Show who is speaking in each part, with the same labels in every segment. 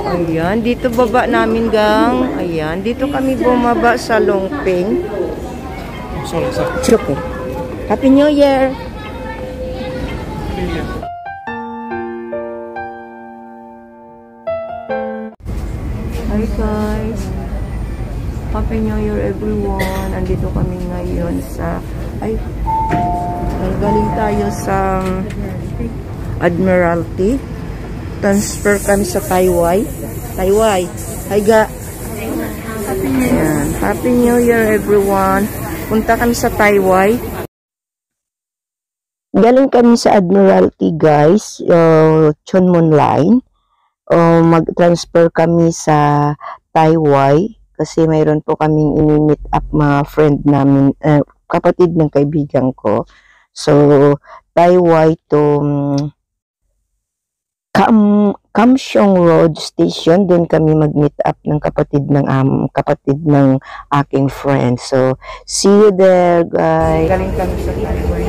Speaker 1: Ayan, dito baba namin gang. Ayan, dito kami bumaba sa Longping. Okay. Happy New Year! Hi guys! Happy New Year everyone! Andito kami ngayon sa... galing tayo sa Admiralty. Transfer kami sa Taiwai. Hi ga! Ayan. Happy New Year everyone! Punta kami sa Taiwai. Galing kami sa Admiralty guys. Chunmun Line. Mag-transfer kami sa Taiwai. Kasi mayroon po kaming ini-meet up mga friend namin. Kapatid ng kaibigan ko. So, Taiwai to Kamshong Road Station. Doon kami mag-meet up ng kapatid ng aking friend. So, see you there, guys. Galing kami sa Taiwan.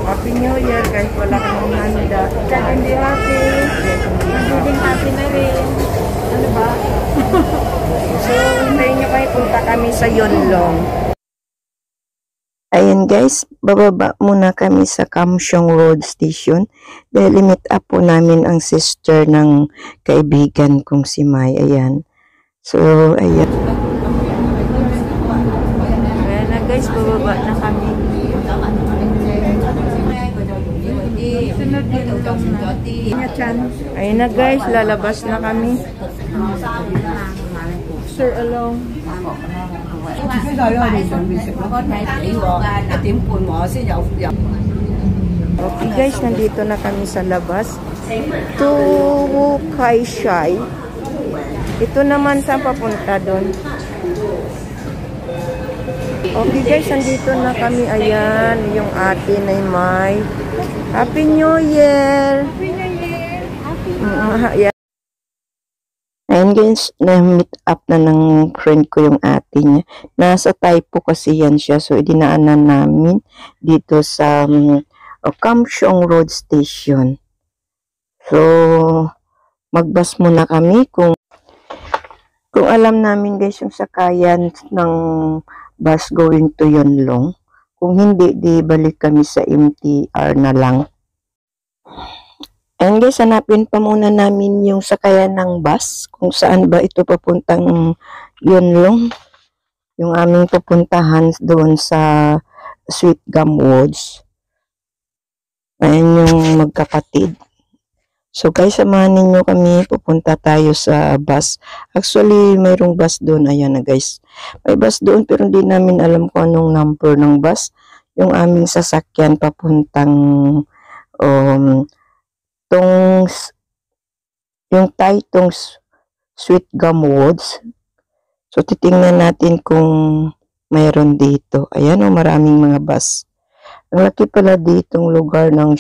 Speaker 1: Happy New Year, guys. Wala kang handa. Hindi happy. Magiging happy na rin. Ano ba? So, hintayin nyo kayo. Punta kami sa Yonlong. Ayan guys, bababa muna kami sa Kamshong Road Station dahil meet up po namin ang sister ng kaibigan kong si Mai. Ayan. So, ayan. Ayan na guys, bababa na kami. Ayan na guys, lalabas na kami. Sir, along. Okay guys, nandito na kami sa labas. To Kaishay. Ito naman saan papunta doon. Okay guys, nandito na kami. Ayan, yung ate na May. Happy New Year! Happy New Year! Happy New Year! Ayan guys, na-meet up na ng friend ko yung ate niya. Nasa Taipo kasi yan siya. So, idinaanan namin dito sa Kamshong Road Station. So, magbus muna kami kung alam namin guys yung sakayan ng bus going to Yonlong. Kung hindi, di balik kami sa MTR na lang. Ayan guys, hanapin pa muna namin yung sakayan ng bus. Kung saan ba ito papuntang Yonlong. Yung aming pupuntahan doon sa Sweet Gum Woods. Ayan yung magkapatid. So guys, samahan ninyo kami. Pupunta tayo sa bus. Actually, mayroong bus doon. Ayan na guys. May bus doon pero hindi namin alam kung anong number ng bus. Yung aming sasakyan papuntang yung Taitong Sweet Gum Woods. So, titingnan natin kung mayroon dito. Ayan o, maraming mga bus. Ang laki pala ditong lugar ng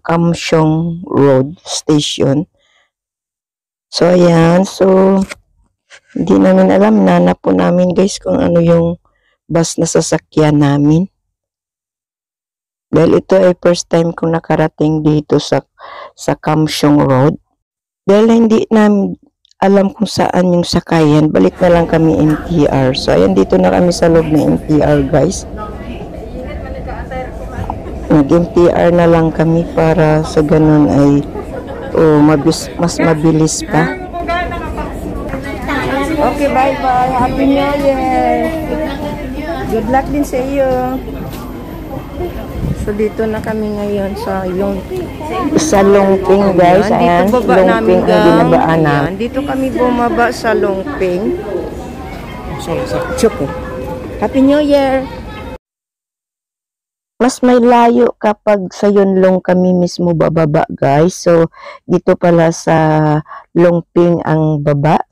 Speaker 1: Kamshong Road Station. So, ayan. So, hindi namin alam. Nanap po namin guys kung ano yung bus na sasakyan namin. Dahil ito ay first time kong nakarating dito sa Kamshong Road. Dahil hindi namin alam kung saan yung sakayan, balik na lang kami MTR. So, ayan, dito na kami sa loob ng MTR, guys. Nag-MTR na lang kami para sa ganun ay mas mabilis pa. Okay, bye-bye. Happy New Year. Good luck din sa iyo. So, dito na kami ngayon sa Longping, guys. Ayan, dito baba namin gang. Dito kami bumaba sa Longping. Okay. Happy New Year! Mas may layo kapag sa Yonlong kami mismo bababa, guys. So, dito pala sa Longping ang baba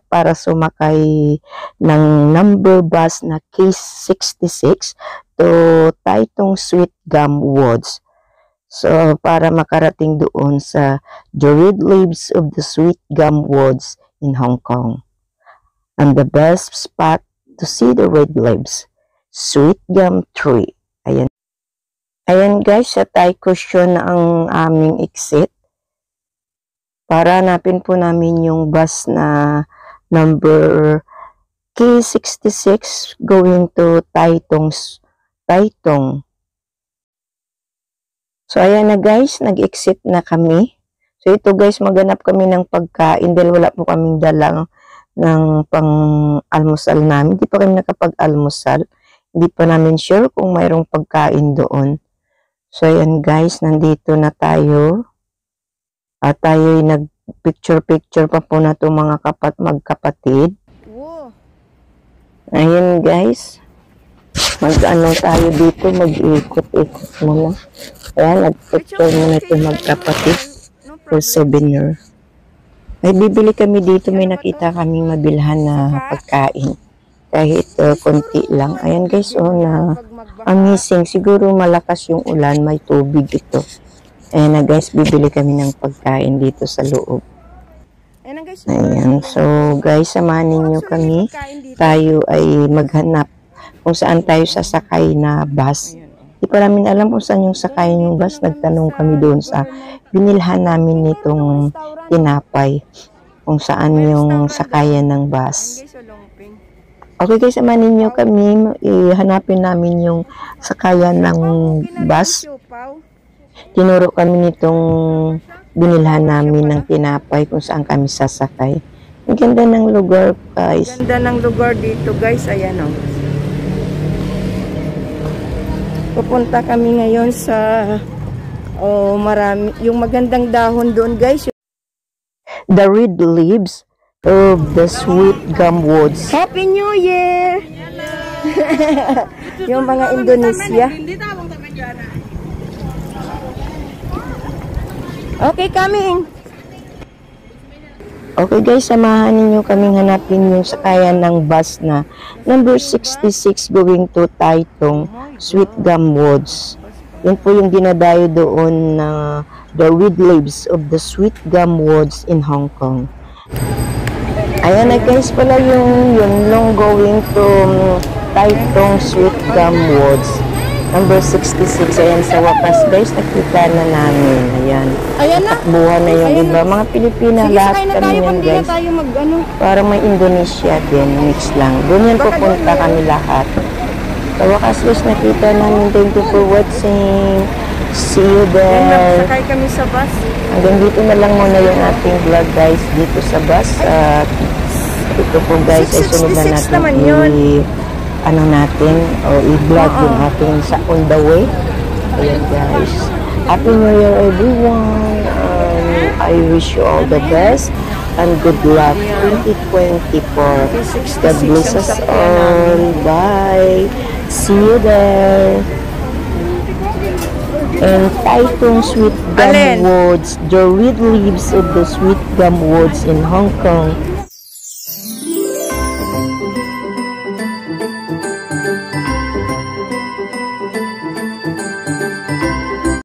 Speaker 1: para sumakay ng number bus na Case 66 to Taitong Sweet Gum Woods. So, para makarating doon sa The Red Leaves of the Sweet Gum Woods in Hong Kong. And the best spot to see the red leaves, Sweet Gum Tree. Ayan. Ayan guys, sa Tai Kusyon ang aming exit. para hanapin po namin yung bus na number K66 going to Taitung. So, ayan na guys, nag-exit na kami. So, ito guys, maghanap kami ng pagkain dahil wala po kaming dalang ng pang-almusal namin. Hindi pa kami nakapag-almusal. Hindi pa namin sure kung mayroong pagkain doon. So, ayan guys, nandito na tayo. At tayo'y nag-picture-picture pa po na itong mga magkapatid. Wow. Ayan guys. Mag-ano tayo dito, mag-ikot-ikot muna. Ayan, nag-picture muna itong magkapatid for souvenir. Ay, bibili kami dito, may nakita kaming mabilhan na pagkain. Kahit konti lang. Ayan guys, na amazing. Siguro malakas yung ulan, may tubig ito. Ayan na guys, bibili kami ng pagkain dito sa loob. Ayan, so guys, samahan ninyo kami. Tayo ay maghanap kung saan tayo sasakay na bus. Hindi pa namin alam kung saan yung sakayan yung bus. Nagtanong kami doon sa binilhan namin nitong tinapay. Kung saan yung sakayan ng bus. Okay guys, samahan ninyo kami. Hanapin namin yung sakayan ng bus. Tinuro kami nitong binilhan namin ng tinapay kung saan kami sasakay. Ang ganda ng lugar guys. Ang ganda ng lugar dito guys. Ayan o. Pupunta kami ngayon sa marami, yung magandang dahon doon guys. The red leaves of the sweet gum woods. Happy New Year! Yung mga Indonesia. Okay, coming. Okay guys, samahan ninyo kaming hanapin yung sakayan ng bus na number 66 going to Taitung Sweet Gum Woods. Yan po yung dinadayo doon na the red leaves of the Sweet Gum Woods in Hong Kong. Ayan na guys pala yung long going to Taitung Sweet Gum Woods. Number 66. Ayan sa wakas guys, nakita na namin. Ayan. Ayan na. Takbuhan na yung iba. Mga Pilipina, sige, lahat kami yan guys. Tayo para may Indonesia din. Mix lang. Doon yan pupunta kami lahat. Sa wakas guys, nakita namin. Thank you for watching. See you there. Sakay kami sa bus. Hanggang dito na lang muna yung ating vlog guys. Dito sa bus. At ito po guys, ay sunod na natin ano natin, o i-vlog yung ating sa on the way. Ayan guys. Happy New Year everyone. I wish you all the best and good luck 2024. God bless us all. Bye. See you there. And Taitung Sweet Gum Woods, the red leaves of the Sweet Gum Woods in Hong Kong.